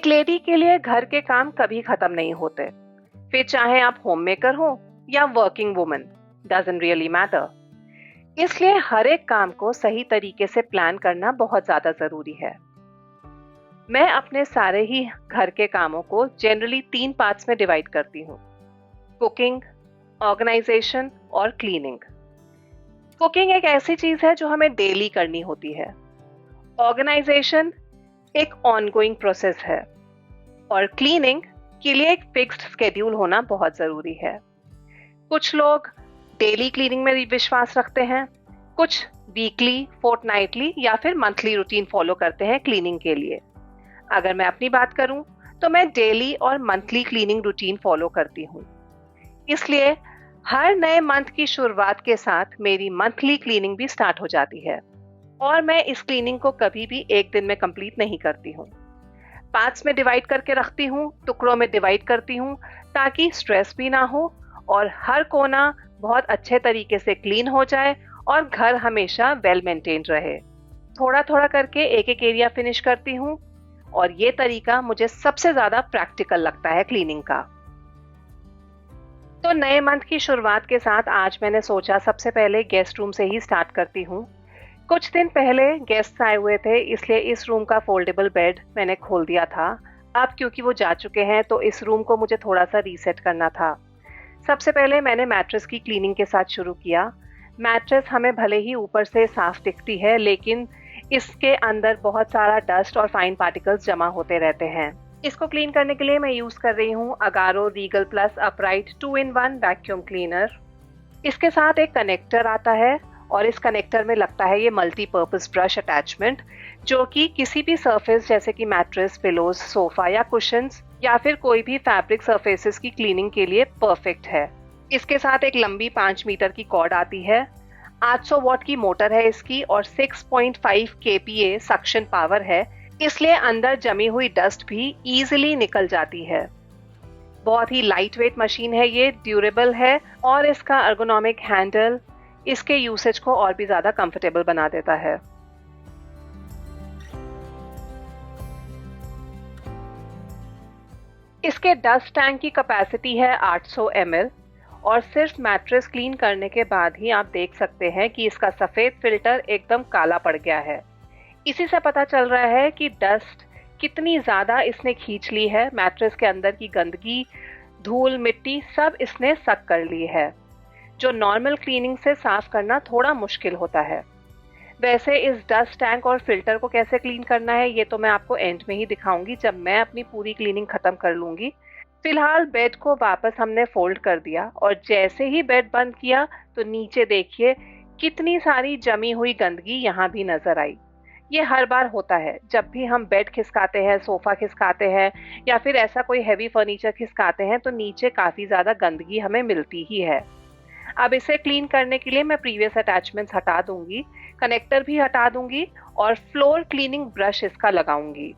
Lady के लिए घर के काम कभी खत्म नहीं होते, फिर चाहे आप होम मेकर हो या working woman, doesn't really matter. इसलिए हर एक काम को सही तरीके से प्लान करना बहुत ज्यादा जरूरी है। मैं अपने सारे ही घर के कामों को जनरली 3 पार्ट्स में डिवाइड करती हूँ: कुकिंग, ऑर्गेनाइजेशन और क्लीनिंग। कुकिंग एक ऐसी चीज है जो हमें डेली करनी होती है। ऑर्गेनाइजेशन एक ऑनगोइंग प्रोसेस है और क्लीनिंग के लिए एक फिक्स्ड स्केड्यूल होना बहुत जरूरी है। कुछ लोग डेली क्लीनिंग में विश्वास रखते हैं, कुछ वीकली, फोर्टनाइटली या फिर मंथली रूटीन फॉलो करते हैं क्लीनिंग के लिए। अगर मैं अपनी बात करूं तो मैं डेली और मंथली क्लीनिंग रूटीन फॉलो करती हूं। इसलिए हर नए मंथ की शुरुआत के साथ मेरी मंथली क्लीनिंग भी स्टार्ट हो जाती है और मैं इस क्लीनिंग को कभी भी एक दिन में कंप्लीट नहीं करती हूँ। पार्ट्स में डिवाइड करके रखती हूँ, टुकड़ों में डिवाइड करती हूँ ताकि स्ट्रेस भी ना हो और हर कोना बहुत अच्छे तरीके से क्लीन हो जाए और घर हमेशा वेल मेंटेन्ड रहे। थोड़ा थोड़ा करके एक एक एरिया फिनिश करती हूँ और ये तरीका मुझे सबसे ज्यादा प्रैक्टिकल लगता है क्लीनिंग का। तो नए मंथ की शुरुआत के साथ आज मैंने सोचा सबसे पहले गेस्ट रूम से ही स्टार्ट करती हूँ। कुछ दिन पहले गेस्ट आए हुए थे, इसलिए इस रूम का फोल्डेबल बेड मैंने खोल दिया था। अब क्योंकि वो जा चुके हैं तो इस रूम को मुझे थोड़ा सा रीसेट करना था। सबसे पहले मैंने मैट्रेस की क्लीनिंग के साथ शुरू किया। मैट्रेस हमें भले ही ऊपर से साफ दिखती है, लेकिन इसके अंदर बहुत सारा डस्ट और फाइन पार्टिकल्स जमा होते रहते हैं। इसको क्लीन करने के लिए मैं यूज कर रही हूँ Agaro Regal plus upright 2-in-1 vacuum cleaner. इसके साथ एक कनेक्टर आता है और इस कनेक्टर में लगता है ये मल्टीपर्पज ब्रश अटैचमेंट, जो कि किसी भी सरफेस जैसे कि मैट्रेस, पिलोज, सोफा या कुशन्स या फिर कोई भी फैब्रिक सरफेसेस की क्लीनिंग के लिए परफेक्ट है। इसके साथ एक लंबी 5 मीटर की कॉर्ड आती है। 800 वॉट की मोटर है इसकी और 6.5 kPa सक्शन पावर है, इसलिए अंदर जमी हुई डस्ट भी इजीली निकल जाती है। बहुत ही लाइट वेट मशीन है, ये ड्यूरेबल है और इसका एर्गोनॉमिक हैंडल इसके यूसेज को और भी ज्यादा कंफर्टेबल बना देता है। इसके डस्ट टैंक की कैपेसिटी है 800 ml और सिर्फ मैट्रेस क्लीन करने के बाद ही आप देख सकते हैं कि इसका सफेद फिल्टर एकदम काला पड़ गया है। इसी से पता चल रहा है कि डस्ट कितनी ज्यादा इसने खींच ली है। मैट्रेस के अंदर की गंदगी, धूल, मिट्टी सब इसने सक कर ली है, जो नॉर्मल क्लीनिंग से साफ करना थोड़ा मुश्किल होता है। वैसे इस डस्ट टैंक और फिल्टर को कैसे क्लीन करना है ये तो मैं आपको एंड में ही दिखाऊंगी, जब मैं अपनी पूरी क्लीनिंग खत्म कर लूंगी। फिलहाल बेड को वापस हमने फोल्ड कर दिया और जैसे ही बेड बंद किया तो नीचे देखिए कितनी सारी जमी हुई गंदगी यहाँ भी नजर आई। ये हर बार होता है जब भी हम बेड खिसकाते हैं, सोफा खिसकाते हैं या फिर ऐसा कोई हैवी फर्नीचर खिसकाते हैं तो नीचे काफी ज्यादा गंदगी हमें मिलती ही है। अब इसे क्लीन करने के लिए मैं प्रीवियस अटैचमेंट्स हटा दूंगी, कनेक्टर भी हटा दूंगी और फ्लोर क्लीनिंग ब्रश इसका लगाऊंगी।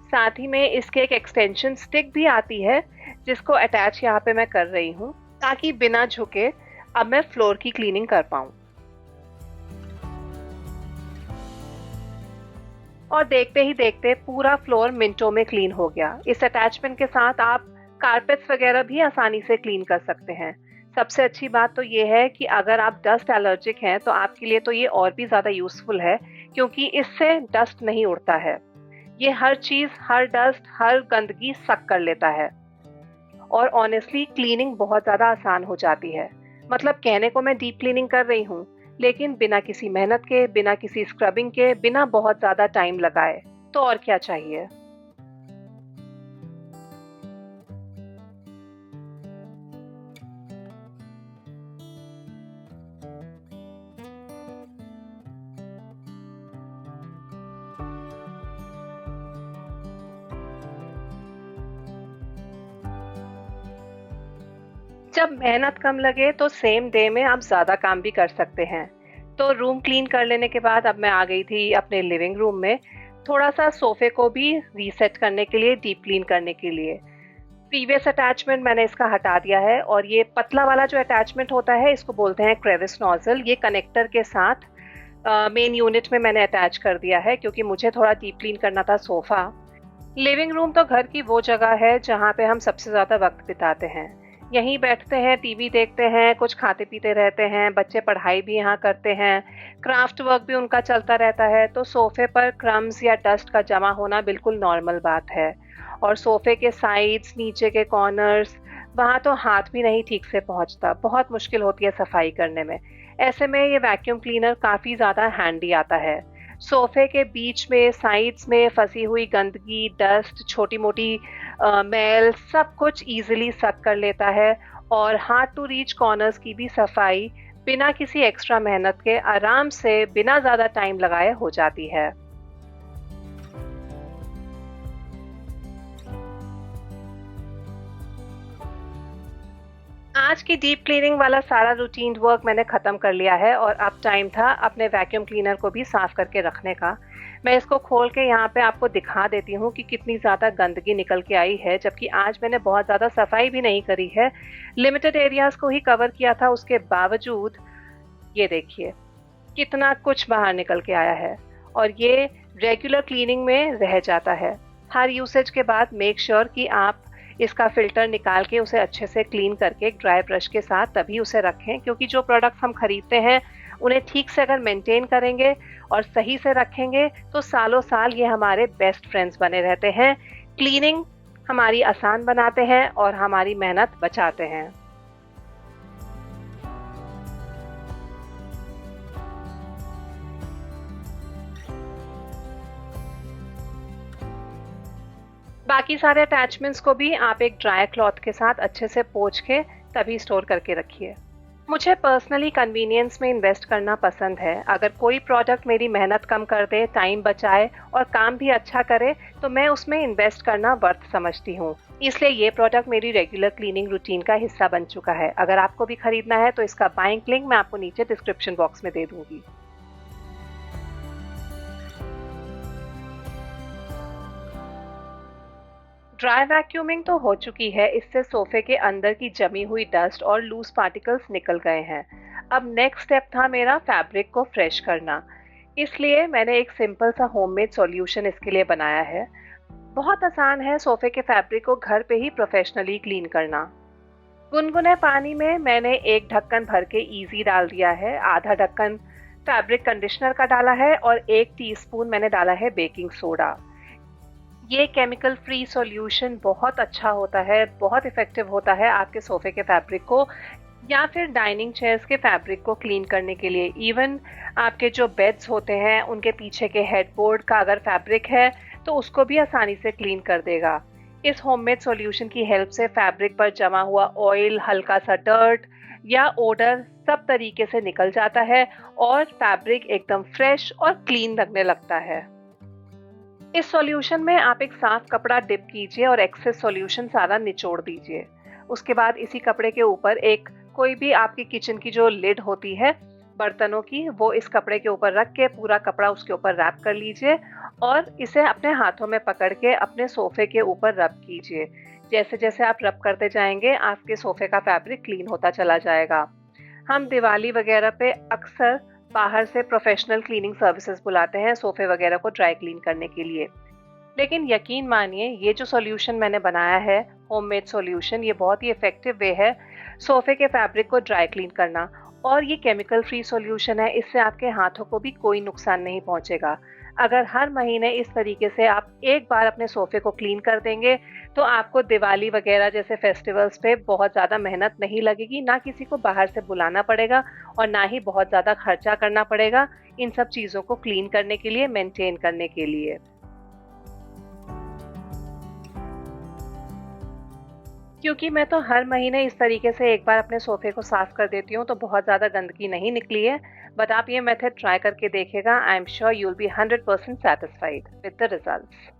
साथ ही में इसके एक एक्सटेंशन स्टिक भी आती है जिसको अटैच यहाँ पे मैं कर रही हूँ ताकि बिना झुके अब मैं फ्लोर की क्लीनिंग कर पाऊँ। और देखते ही देखते पूरा फ्लोर मिनटों में क्लीन हो गया। इस अटैचमेंट के साथ आप कारपेट्स वगैरह भी आसानी से क्लीन कर सकते हैं। सबसे अच्छी बात तो ये है कि अगर आप डस्ट एलर्जिक हैं तो आपके लिए तो ये और भी ज़्यादा यूजफुल है, क्योंकि इससे डस्ट नहीं उड़ता है। ये हर चीज़, हर डस्ट, हर गंदगी सक कर लेता है और ऑनेस्टली क्लीनिंग बहुत ज़्यादा आसान हो जाती है। मतलब कहने को मैं डीप क्लीनिंग कर रही हूँ, लेकिन बिना किसी मेहनत के, बिना किसी स्क्रबिंग के, बिना बहुत ज़्यादा टाइम लगाए, तो और क्या चाहिए। जब मेहनत कम लगे तो सेम डे में आप ज़्यादा काम भी कर सकते हैं। तो रूम क्लीन कर लेने के बाद अब मैं आ गई थी अपने लिविंग रूम में, थोड़ा सा सोफे को भी रीसेट करने के लिए, डीप क्लीन करने के लिए। प्रीवियस अटैचमेंट मैंने इसका हटा दिया है और ये पतला वाला जो अटैचमेंट होता है इसको बोलते हैं क्रेविस नोजल। ये कनेक्टर के साथ मेन यूनिट में मैंने अटैच कर दिया है क्योंकि मुझे थोड़ा डीप क्लीन करना था सोफा। लिविंग रूम तो घर की वो जगह है जहाँ पे हम सबसे ज़्यादा वक्त बिताते हैं। यहीं बैठते हैं, टीवी देखते हैं, कुछ खाते पीते रहते हैं, बच्चे पढ़ाई भी यहाँ करते हैं, क्राफ्ट वर्क भी उनका चलता रहता है, तो सोफे पर क्रम्स या डस्ट का जमा होना बिल्कुल नॉर्मल बात है। और सोफे के साइड्स, नीचे के कॉर्नर्स, वहाँ तो हाथ भी नहीं ठीक से पहुँचता, बहुत मुश्किल होती है सफाई करने में। ऐसे में ये वैक्यूम क्लीनर काफ़ी ज़्यादा हैंडी आता है। सोफे के बीच में, साइड्स में फंसी हुई गंदगी, डस्ट, छोटी-मोटी मैल सब कुछ इजीली सक कर लेता है और हार्ड टू रीच कॉर्नर्स की भी सफाई बिना किसी एक्स्ट्रा मेहनत के आराम से, बिना ज़्यादा टाइम लगाए हो जाती है। आज की डीप क्लीनिंग वाला सारा रूटीन वर्क मैंने ख़त्म कर लिया है और अब टाइम था अपने वैक्यूम क्लीनर को भी साफ़ करके रखने का। मैं इसको खोल के यहाँ पे आपको दिखा देती हूँ कि कितनी ज़्यादा गंदगी निकल के आई है, जबकि आज मैंने बहुत ज़्यादा सफाई भी नहीं करी है। लिमिटेड एरियाज़ को ही कवर किया था, उसके बावजूद ये देखिए कितना कुछ बाहर निकल के आया है और ये रेगुलर क्लीनिंग में रह जाता है। हर यूसेज के बाद मेक श्योर कि आप इसका फ़िल्टर निकाल के उसे अच्छे से क्लीन करके एक ड्राई ब्रश के साथ तभी उसे रखें, क्योंकि जो प्रोडक्ट्स हम खरीदते हैं उन्हें ठीक से अगर मेंटेन करेंगे और सही से रखेंगे तो सालों साल ये हमारे बेस्ट फ्रेंड्स बने रहते हैं। क्लीनिंग हमारी आसान बनाते हैं और हमारी मेहनत बचाते हैं। बाकी सारे अटैचमेंट्स को भी आप एक ड्राई क्लॉथ के साथ अच्छे से पोंछ के तभी स्टोर करके रखिए। मुझे पर्सनली कन्वीनियंस में इन्वेस्ट करना पसंद है। अगर कोई प्रोडक्ट मेरी मेहनत कम कर दे, टाइम बचाए और काम भी अच्छा करे, तो मैं उसमें इन्वेस्ट करना वर्थ समझती हूँ। इसलिए ये प्रोडक्ट मेरी रेगुलर क्लीनिंग रूटीन का हिस्सा बन चुका है। अगर आपको भी खरीदना है तो इसका बाइंग लिंक मैं आपको नीचे डिस्क्रिप्शन बॉक्स में दे दूंगी। ड्राई वैक्यूमिंग तो हो चुकी है, इससे सोफे के अंदर की जमी हुई डस्ट और लूज पार्टिकल्स निकल गए हैं। अब नेक्स्ट स्टेप था मेरा फैब्रिक को फ्रेश करना। इसलिए मैंने एक सिंपल सा होममेड सॉल्यूशन इसके लिए बनाया है। बहुत आसान है सोफे के फैब्रिक को घर पे ही प्रोफेशनली क्लीन करना। गुनगुने पानी में मैंने एक ढक्कन भर के इजी डाल दिया है, आधा ढक्कन फैब्रिक कंडीशनर का डाला है और 1 टीस्पून मैंने डाला है बेकिंग सोडा। ये केमिकल फ्री सॉल्यूशन बहुत अच्छा होता है, बहुत इफ़ेक्टिव होता है आपके सोफ़े के फैब्रिक को या फिर डाइनिंग चेयर्स के फैब्रिक को क्लीन करने के लिए। इवन आपके जो बेड्स होते हैं उनके पीछे के हेडबोर्ड का अगर फैब्रिक है तो उसको भी आसानी से क्लीन कर देगा। इस होममेड सॉल्यूशन की हेल्प से फैब्रिक पर जमा हुआ ऑयल, हल्का सा डर्ट या ओडर सब तरीके से निकल जाता है और फैब्रिक एकदम फ्रेश और क्लीन लगने लगता है। इस सॉल्यूशन में आप एक साफ कपड़ा डिप कीजिए और एक्सेस सॉल्यूशन सारा निचोड़ दीजिए। उसके बाद इसी कपड़े के ऊपर एक कोई भी आपकी किचन की जो लिड होती है बर्तनों की, वो इस कपड़े के ऊपर रख के पूरा कपड़ा उसके ऊपर रैप कर लीजिए और इसे अपने हाथों में पकड़ के अपने सोफे के ऊपर रब कीजिए। जैसे जैसे आप रब करते जाएंगे आपके सोफे का फैब्रिक क्लीन होता चला जाएगा। हम दिवाली वगैरह पे अक्सर बाहर से प्रोफेशनल क्लीनिंग सर्विसेज बुलाते हैं सोफे वगैरह को ड्राई क्लीन करने के लिए, लेकिन यकीन मानिए ये जो सॉल्यूशन मैंने बनाया है, होममेड सॉल्यूशन, ये बहुत ही इफेक्टिव वे है सोफे के फैब्रिक को ड्राई क्लीन करना। और ये केमिकल फ्री सॉल्यूशन है, इससे आपके हाथों को भी कोई नुकसान नहीं पहुंचेगा। अगर हर महीने इस तरीके से आप एक बार अपने सोफे को क्लीन कर देंगे तो आपको दिवाली वगैरह जैसे फेस्टिवल्स पे बहुत ज़्यादा मेहनत नहीं लगेगी, ना किसी को बाहर से बुलाना पड़ेगा और ना ही बहुत ज़्यादा खर्चा करना पड़ेगा इन सब चीज़ों को क्लीन करने के लिए, मेंटेन करने के लिए। क्योंकि मैं तो हर महीने इस तरीके से एक बार अपने सोफे को साफ कर देती हूँ तो बहुत ज़्यादा गंदगी नहीं निकली है। बट आप ये मेथड ट्राई करके देखिएगा, I am sure you will be 100% satisfied with the results.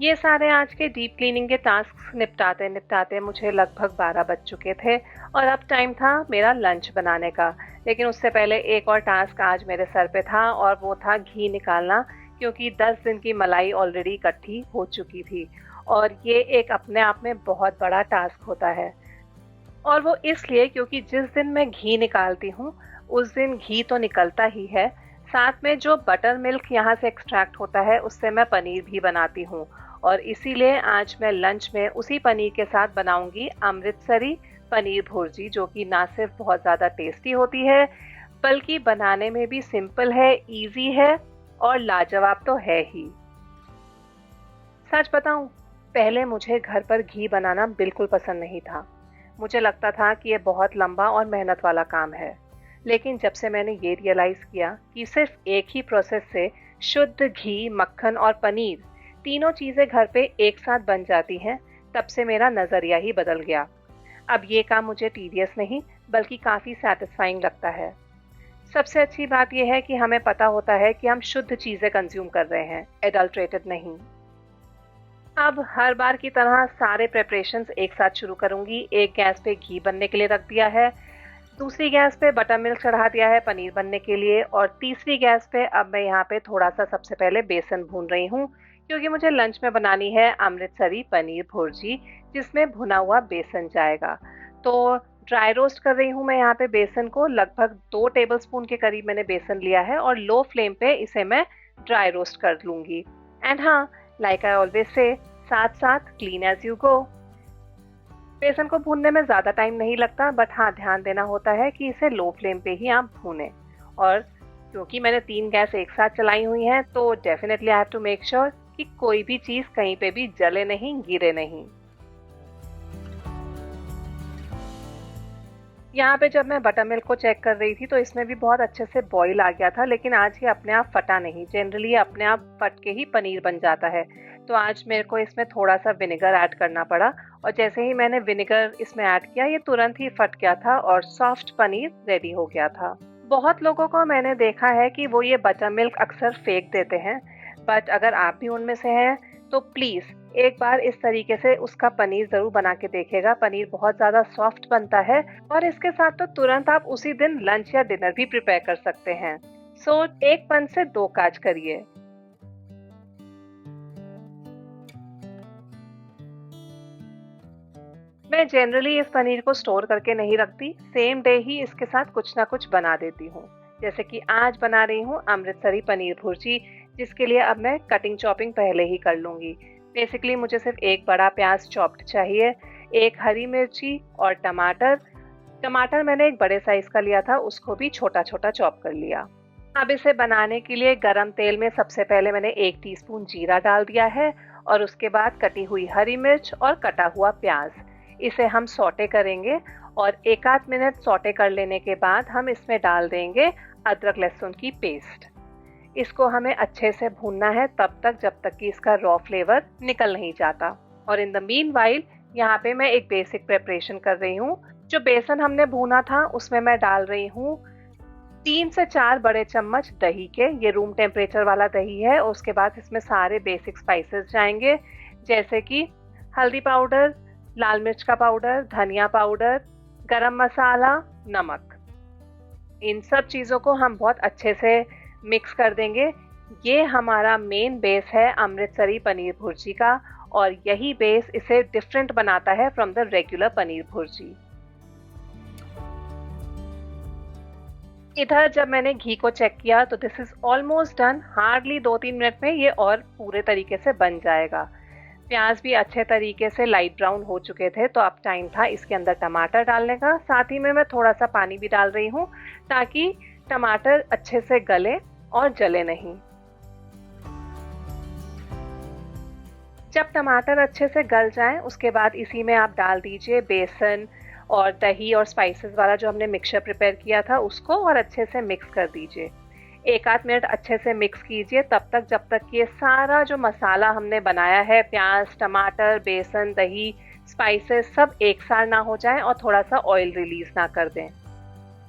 ये सारे आज के डीप क्लीनिंग के टास्क निपटाते निपटाते मुझे लगभग 12 बज चुके थे और अब टाइम था मेरा लंच बनाने का। लेकिन उससे पहले एक और टास्क आज मेरे सर पे था और वो था घी निकालना, क्योंकि 10 दिन की मलाई ऑलरेडी इकट्ठी हो चुकी थी और ये एक अपने आप में बहुत बड़ा टास्क होता है। और वो इसलिए क्योंकि जिस दिन मैं घी निकालती हूँ उस दिन घी तो निकलता ही है, साथ में जो बटर मिल्क यहाँ से एक्सट्रैक्ट होता है उससे मैं पनीर भी बनाती हूँ। और इसीलिए आज मैं लंच में उसी पनीर के साथ बनाऊंगी अमृतसरी पनीर भुर्जी, जो कि ना सिर्फ बहुत ज़्यादा टेस्टी होती है बल्कि बनाने में भी सिंपल है, इजी है और लाजवाब तो है ही। सच बताऊं, पहले मुझे घर पर घी बनाना बिल्कुल पसंद नहीं था। मुझे लगता था कि ये बहुत लंबा और मेहनत वाला काम है। लेकिन जब से मैंने ये रियलाइज़ किया कि सिर्फ एक ही प्रोसेस से शुद्ध घी, मक्खन और पनीर तीनों चीज़ें घर पे एक साथ बन जाती हैं, तब से मेरा नज़रिया ही बदल गया। अब ये काम मुझे टीडियस नहीं बल्कि काफ़ी सैटिस्फाइंग लगता है। सबसे अच्छी बात यह है कि हमें पता होता है कि हम शुद्ध चीज़ें कंज्यूम कर रहे हैं, एडल्ट्रेटेड नहीं। अब हर बार की तरह सारे प्रेपरेशंस एक साथ शुरू करूंगी। एक गैस पे घी बनने के लिए रख दिया है, दूसरी गैस पे बटर मिल्क चढ़ा दिया है पनीर बनने के लिए, और तीसरी गैस पे अब मैं यहाँ पे थोड़ा सा सबसे पहले बेसन भून रही हूँ, क्योंकि मुझे लंच में बनानी है अमृतसरी पनीर भुर्जी जिसमें भुना हुआ बेसन जाएगा। तो ड्राई रोस्ट कर रही हूँ मैं यहाँ पे बेसन को। लगभग 2 टेबलस्पून के करीब मैंने बेसन लिया है और लो फ्लेम पे इसे मैं ड्राई रोस्ट कर लूँगी। एंड हाँ, लाइक आई ऑलवेज से, साथ साथ क्लीन एज यू गो। बेसन को भूनने में ज़्यादा टाइम नहीं लगता, बट हाँ, ध्यान देना होता है कि इसे लो फ्लेम पे ही आप भूनें। और क्योंकि मैंने 3 गैस एक साथ चलाई हुई हैं तो definitely I have to make sure कि कोई भी चीज़ कहीं पे भी जले नहीं, गिरे नहीं। यहाँ पे जब मैं बटर मिल्क को चेक कर रही थी तो इसमें भी बहुत अच्छे से बॉईल आ गया था, लेकिन आज ये अपने आप फटा नहीं। जनरली ये अपने आप फट के ही पनीर बन जाता है। तो आज मेरे को इसमें थोड़ा सा विनेगर ऐड करना पड़ा और जैसे ही मैंने विनेगर इसमें ऐड किया ये तुरंत ही फट गया था और सॉफ्ट पनीर रेडी हो गया था। बहुत लोगों को मैंने देखा है कि वो ये बटर मिल्क अक्सर फेंक देते हैं, बट अगर आप भी उनमें से हैं तो प्लीज़ एक बार इस तरीके से उसका पनीर ज़रूर बना के देखिएगा। पनीर बहुत ज़्यादा सॉफ्ट बनता है और इसके साथ तो तुरंत आप उसी दिन लंच या डिनर भी प्रिपेयर कर सकते हैं। सो एक पन से 2 काज करिए। मैं जनरली इस पनीर को स्टोर करके नहीं रखती, सेम डे ही इसके साथ कुछ ना कुछ बना देती हूँ। जैसे कि आज बना रही हूँ अमृतसरी पनीर भुर्जी, जिसके लिए अब मैं कटिंग चॉपिंग पहले ही कर लूँगी। बेसिकली मुझे सिर्फ एक बड़ा प्याज चॉप्ड चाहिए, एक हरी मिर्ची और टमाटर। टमाटर मैंने एक बड़े साइज का लिया था, उसको भी छोटा छोटा चॉप कर लिया। अब इसे बनाने के लिए गरम तेल में सबसे पहले मैंने 1 टीस्पून जीरा डाल दिया है और उसके बाद कटी हुई हरी मिर्च और कटा हुआ प्याज। इसे हम सौटे करेंगे और 1 आध मिनट सौटे कर लेने के बाद हम इसमें डाल देंगे अदरक लहसुन की पेस्ट। इसको हमें अच्छे से भूनना है तब तक जब तक कि इसका रॉ फ्लेवर निकल नहीं जाता। और इन द मीनवाइल यहाँ पे मैं एक बेसिक प्रिपरेशन कर रही हूँ। जो बेसन हमने भूना था उसमें मैं डाल रही हूँ 3 से 4 बड़े चम्मच दही के। ये रूम टेम्परेचर वाला दही है। और उसके बाद इसमें सारे बेसिक स्पाइसेस जाएंगे, जैसे कि हल्दी पाउडर, लाल मिर्च का पाउडर, धनिया पाउडर, गरम मसाला, नमक। इन सब चीज़ों को हम बहुत अच्छे से मिक्स कर देंगे। ये हमारा मेन बेस है अमृतसरी पनीर भुर्जी का और यही बेस इसे डिफरेंट बनाता है from the regular paneer bhurji. इधर जब मैंने घी को चेक किया तो this is almost done. Hardly 2-3 minute में ये और पूरे तरीके से बन जाएगा। प्याज भी अच्छे तरीके से लाइट ब्राउन हो चुके थे, तो अब टाइम था इसके अंदर टमाटर डालने का। साथ ही में मैं थोड़ा सा पानी भी डाल रही हूँ ताकि टमाटर अच्छे से गले और जले नहीं। जब टमाटर अच्छे से गल जाएं उसके बाद इसी में आप डाल दीजिए बेसन और दही और स्पाइसेस वाला जो हमने मिक्सचर प्रिपेयर किया था उसको, और अच्छे से मिक्स कर दीजिए। 1 आध मिनट अच्छे से मिक्स कीजिए तब तक जब तक कि ये सारा जो मसाला हमने बनाया है, प्याज, टमाटर, बेसन, दही, स्पाइसेस, सब एक साथ ना हो जाए और थोड़ा सा ऑयल रिलीज ना कर दें।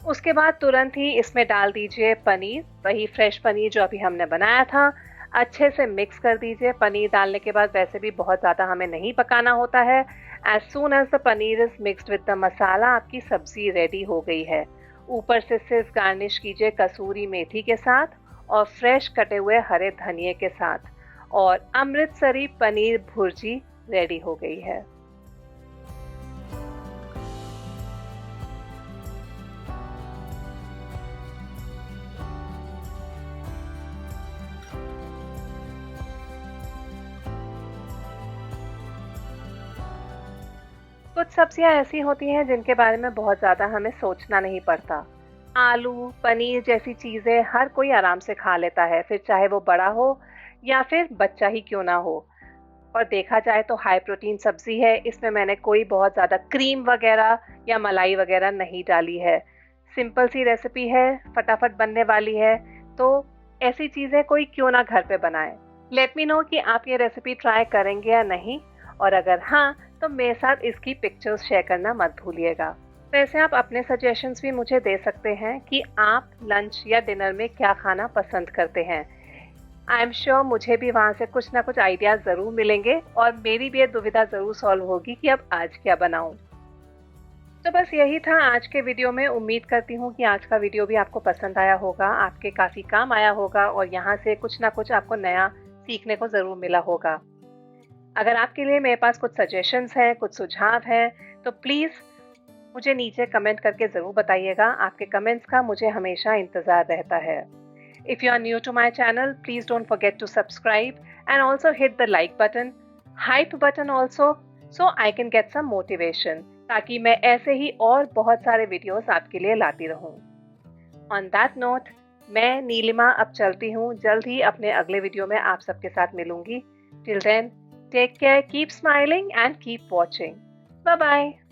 उसके बाद तुरंत ही इसमें डाल दीजिए पनीर, वही फ्रेश पनीर जो अभी हमने बनाया था। अच्छे से मिक्स कर दीजिए। पनीर डालने के बाद वैसे भी बहुत ज़्यादा हमें नहीं पकाना होता है। As soon as the paneer is mixed with the masala, आपकी सब्जी रेडी हो गई है। ऊपर से सिर्फ गार्निश कीजिए कसूरी मेथी के साथ और फ्रेश कटे हुए हरे धनिए के साथ, और अमृतसरी पनीर भुर्जी रेडी हो गई है। कुछ सब्जियां ऐसी होती हैं जिनके बारे में बहुत ज़्यादा हमें सोचना नहीं पड़ता। आलू, पनीर जैसी चीज़ें हर कोई आराम से खा लेता है, फिर चाहे वो बड़ा हो या फिर बच्चा ही क्यों ना हो। और देखा जाए तो हाई प्रोटीन सब्जी है, इसमें मैंने कोई बहुत ज़्यादा क्रीम वगैरह या मलाई वगैरह नहीं डाली है। सिंपल सी रेसिपी है, फटाफट बनने वाली है, तो ऐसी चीज़ें कोई क्यों ना घर पे बनाए। लेट मी नो कि आप ये रेसिपी ट्राई करेंगे या नहीं, और अगर हाँ तो मेरे साथ इसकी पिक्चर्स शेयर करना मत भूलिएगा। वैसे आप अपने सजेशंस भी मुझे दे सकते हैं कि आप लंच या डिनर में क्या खाना पसंद करते हैं। आई एम श्योर मुझे भी वहाँ से कुछ ना कुछ आइडियाज ज़रूर मिलेंगे और मेरी भी ये दुविधा ज़रूर सॉल्व होगी कि अब आज क्या बनाऊँ। तो बस यही था आज के वीडियो में। उम्मीद करती हूँ कि आज का वीडियो भी आपको पसंद आया होगा, आपके काफ़ी काम आया होगा और यहाँ से कुछ ना कुछ आपको नया सीखने को ज़रूर मिला होगा। अगर आपके लिए मेरे पास कुछ सजेशंस हैं, कुछ सुझाव हैं, तो प्लीज़ मुझे नीचे कमेंट करके ज़रूर बताइएगा। आपके कमेंट्स का मुझे हमेशा इंतज़ार रहता है। If you are new to my channel, please don't forget to subscribe and also hit the like button, hype button also, so I can get some motivation, ताकि मैं ऐसे ही और बहुत सारे वीडियोस आपके लिए लाती रहूं। On that note, मैं नीलिमा अब चलती हूँ। जल्द ही अपने अगले वीडियो में आप सबके साथ मिलूंगी। Till then, take care, keep smiling and keep watching. Bye bye.